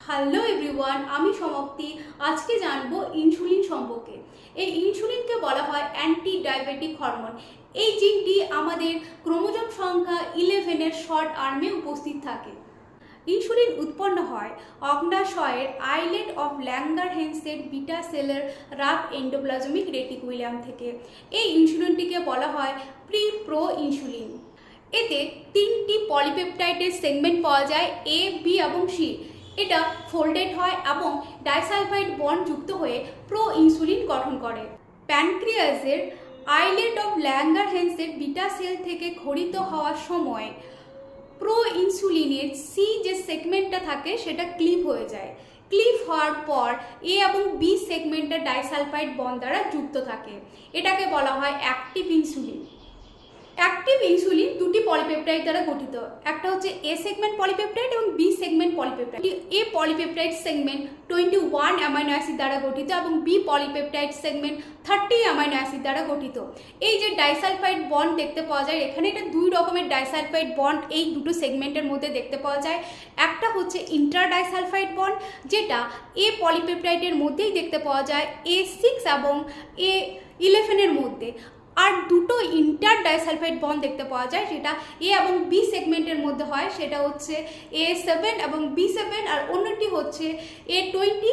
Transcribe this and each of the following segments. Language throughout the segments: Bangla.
হ্যালো এভরিওয়ান, আমি সমাপ্তি। আজকে জানবো ইনসুলিন সম্পর্কে। এই ইনসুলিনকে বলা হয় অ্যান্টি ডায়াবেটিক হরমোন। এই জিনটি আমাদের ক্রোমোজোম সংখ্যা 11-এর শর্ট আর্মে উপস্থিত থাকে। ইনসুলিন উৎপন্ন হয় অগ্ন্যাশয়ের আইল্যান্ড অফ ল্যাঙ্গারহ্যান্সের বিটা সেলের রাফ এন্ডোপ্লাজমিক রেটিকুলাম থেকে। এই ইনসুলিনটিকে বলা হয় প্রো ইনসুলিন। এতে 3টি পলিপেপটাইডের সেগমেন্ট পাওয়া যায়, এ, বি এবং সি। এটা ফোল্ডেড হয় এবং ডাইসালফাইড বন্ড যুক্ত হয়ে প্রো ইনসুলিন গঠন করে। প্যানক্রিয়াসের আইল্যান্ড অফ ল্যাঙ্গারহ্যান্সের বিটা সেল থেকে ক্ষরিত হওয়ার সময় প্রো ইনসুলিনের সি যে সেগমেন্টটা থাকে সেটা ক্লিপ হয়ে যায়। ক্লিপ হওয়ার পর এ এবং বি সেগমেন্টটা ডাইসালফাইড বন্ড দ্বারা যুক্ত থাকে। এটাকে বলা হয় অ্যাক্টিভ ইনসুলিন। অ্যাক্টিভ ইনসুলিন দুটি পলিপেপটাইড দ্বারা গঠিত। একটা হচ্ছে এ সেগমেন্ট পলিপেপটাইড এবং B segment polypeptide. A polypeptide segment 21 amino acid দ্বারা গঠিত এবং B polypeptide segment 30 amino acid দ্বারা গঠিত। এই যে ডাইসালফাইড বন্ড দেখতে পাওয়া যায় এখানে, এটা দুই রকমের ডাইসালফাইড বন্ড এই দুটো সেগমেন্টের মধ্যে দেখতে পাওয়া যায়। একটা হচ্ছে ইন্ট্রাডাইসালফাইড বন্ড, যেটা এ পলিপেপটাইডের মধ্যেই দেখতে পাওয়া যায় A6 এবং A11-এর মধ্যে। আর দুটো ইন্টার ডাইসালফাইড বন্ড দেখতে পাওয়া যায় যেটা এ এবং বি সেগমেন্টের মধ্যে হয়, সেটা হচ্ছে A7 এবং B7, আর অন্যটি হচ্ছে A20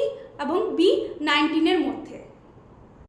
এবং B19-এর মধ্যে।